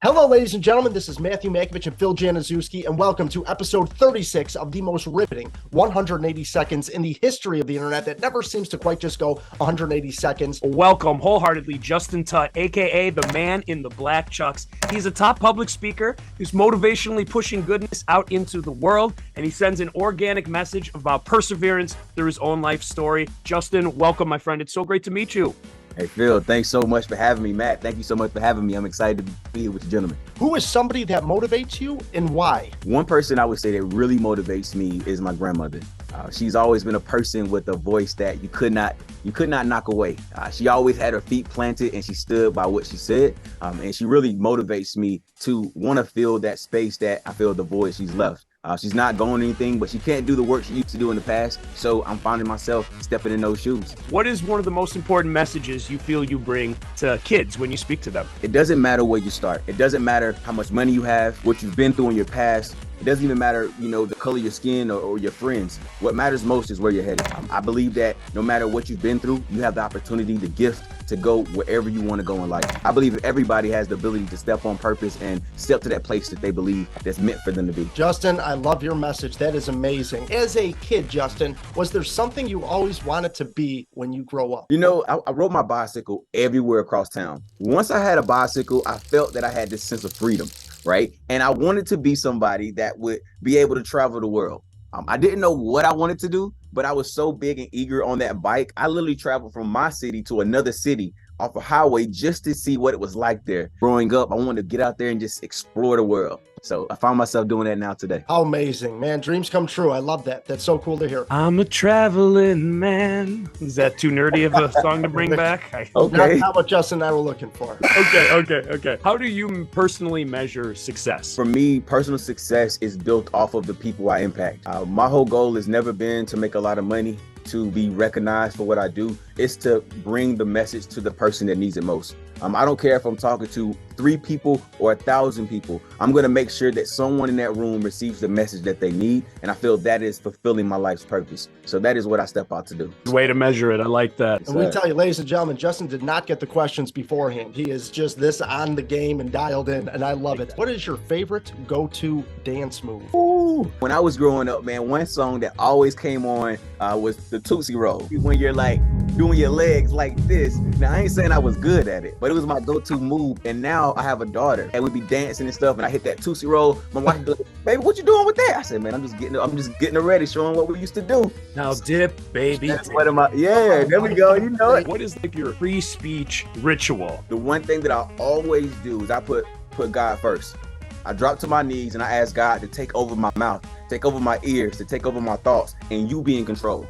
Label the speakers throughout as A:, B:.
A: Hello, ladies and gentlemen. This is Matthew Makovich and Phil Januszewski, and welcome to episode 36 of the most riveting 180 seconds in the history of the internet that never seems to quite just go 180 seconds.
B: Welcome wholeheartedly Justin Tutt, aka the man in the black chucks. He's a top public speaker who's motivationally pushing goodness out into the world, and he sends an organic message about perseverance through his own life story. Justin, welcome, my friend. It's so great to meet you.
C: Hey, Phil, thanks so much for having me. Matt, thank you so much for having me. I'm excited to be here with you gentlemen.
A: Who is somebody that motivates you and why?
C: One person I would say that really motivates me is my grandmother. She's always been a person with a voice that you could not knock away. She always had her feet planted and she stood by what she said. And she really motivates me to want to fill that space that I feel the void she's left. She's not going anything, but she can't do the work she used to do in the past. So I'm finding myself stepping in those shoes.
B: What is one of the most important messages you feel you bring to kids when you speak to them?
C: It doesn't matter where you start. It doesn't matter how much money you have, what you've been through in your past. It doesn't even matter, the color of your skin or your friends. What matters most is where you're headed. I believe that no matter what you've been through, you have the opportunity, the gift to go wherever you want to go in life. I believe that everybody has the ability to step on purpose and step to that place that they believe that's meant for them to be.
A: Justin, I love your message. That is amazing. As a kid, Justin, was there something you always wanted to be when you grow up?
C: I rode my bicycle everywhere across town. Once I had a bicycle, I felt that I had this sense of freedom, right? And I wanted to be somebody that would be able to travel the world. I didn't know what I wanted to do, but I was so big and eager on that bike. I literally traveled from my city to another city off a highway just to see what it was like there. Growing up, I wanted to get out there and just explore the world. So I found myself doing that now today.
A: How amazing, man. Dreams come true. I love that. That's so cool to hear.
B: I'm a traveling man. Is that too nerdy of a song to bring back?
C: Okay.
A: Not what Justin and I were looking for.
B: Okay. How do you personally measure success?
C: For me, personal success is built off of the people I impact. My whole goal has never been to make a lot of money, to be recognized for what I do. It's to bring the message to the person that needs it most. I don't care if I'm talking to 3 people or 1,000 people. I'm going to make sure that someone in that room receives the message that they need. And I feel that is fulfilling my life's purpose. So that is what I step out to do.
B: Way to measure it. I like that.
A: And we tell you, ladies and gentlemen, Justin did not get the questions beforehand. He is just this on the game and dialed in, and I love it. What is your favorite go-to dance move?
C: Ooh. When I was growing up, man, one song that always came on was the Tootsie Roll. When you're like doing your legs like this. Now, I ain't saying I was good at it, but it was my go-to move. And now I have a daughter and we'd be dancing and stuff. And I hit that Tootsie Roll. My wife would be like, baby, what you doing with that? I said, man, I'm just getting it ready, showing what we used to do.
B: Now dip, baby.
C: That's what am I? Yeah, there we go. You know it.
B: What is like your free speech ritual?
C: The one thing that I always do is I put God first. I drop to my knees and I ask God to take over my mouth, take over my ears, to take over my thoughts, and you be in control.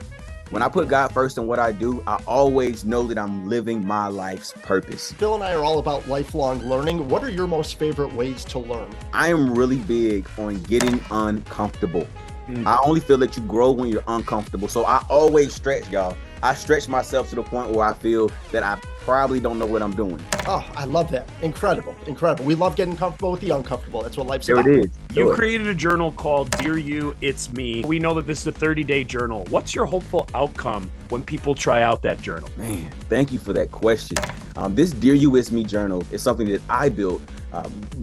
C: When I put God first in what I do, I always know that I'm living my life's purpose.
A: Phil and I are all about lifelong learning. What are your most favorite ways to learn?
C: I am really big on getting uncomfortable. I only feel that you grow when you're uncomfortable. So I always stretch, y'all. I stretch myself to the point where I feel that I probably don't know what I'm doing.
A: Oh, I love that. Incredible. We love getting comfortable with the uncomfortable. That's what life's about.
C: There it is.
B: You created a journal called Dear You, It's Me. We know that this is a 30-day journal. What's your hopeful outcome when people try out that journal?
C: Man, thank you for that question. This Dear You, It's Me journal is something that I built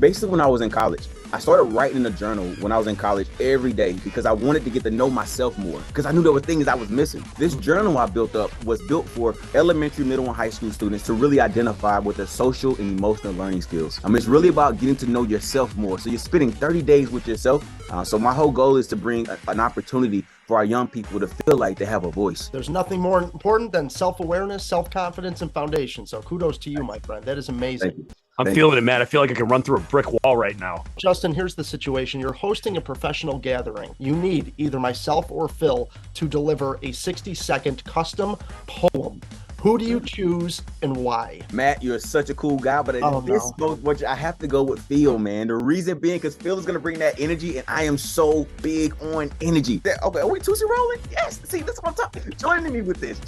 C: basically when I was in college. I started writing in a journal when I was in college every day because I wanted to get to know myself more because I knew there were things I was missing. This journal I built up was built for elementary, middle, and high school students to really identify with their social and emotional learning skills. It's really about getting to know yourself more. So you're spending 30 days with yourself. So my whole goal is to bring an opportunity for our young people to feel like they have a voice.
A: There's nothing more important than self-awareness, self-confidence, and foundation. So kudos to you, my friend. That is amazing.
C: Thank you.
B: I'm feeling it, man. I feel like I can run through a brick wall right now.
A: Justin, here's the situation. You're hosting a professional gathering. You need either myself or Phil to deliver a 60-second custom poem. Who do you choose and why?
C: Matt, you're such a cool guy, but I have to go with Phil, man. The reason being because Phil is going to bring that energy, and I am so big on energy. Okay, are we Tootsie rolling? Yes. See, that's what I'm talking. Join me with this.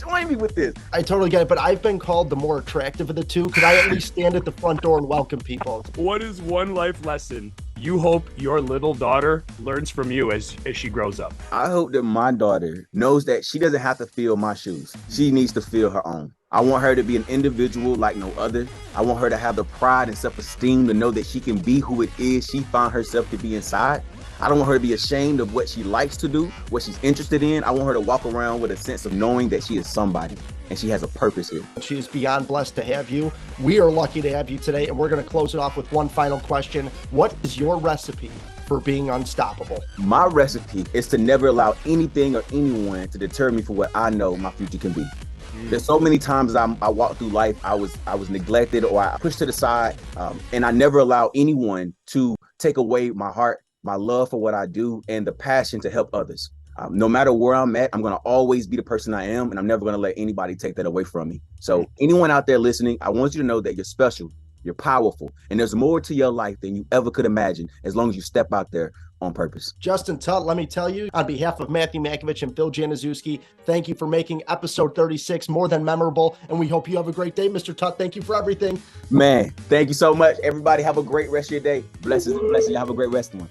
A: I totally get it, but I've been called the more attractive of the two. Could I at least stand at the front door and welcome people?
B: What is one life lesson you hope your little daughter learns from you as she grows up?
C: I hope that my daughter knows that she doesn't have to fill my shoes. She needs to fill her own. I want her to be an individual like no other. I want her to have the pride and self-esteem to know that she can be who it is she found herself to be inside. I don't want her to be ashamed of what she likes to do, what she's interested in. I want her to walk around with a sense of knowing that she is somebody and she has a purpose here.
A: She is beyond blessed to have you. We are lucky to have you today, and we're going to close it off with one final question. What is your recipe for being unstoppable?
C: My recipe is to never allow anything or anyone to deter me from what I know my future can be. There's so many times I walked through life, I was neglected or I pushed to the side, and I never allow anyone to take away my heart, my love for what I do, and the passion to help others. No matter where I'm at, I'm going to always be the person I am, and I'm never going to let anybody take that away from me. So anyone out there listening, I want you to know that you're special, you're powerful, and there's more to your life than you ever could imagine as long as you step out there on purpose.
A: Justin Tutt, let me tell you, on behalf of Matthew Makovich and Phil Januszewski, thank you for making episode 36 more than memorable, and we hope you have a great day. Mr. Tutt, thank you for everything.
C: Man, thank you so much. Everybody have a great rest of your day. Blessings and blessings. You have a great rest of one.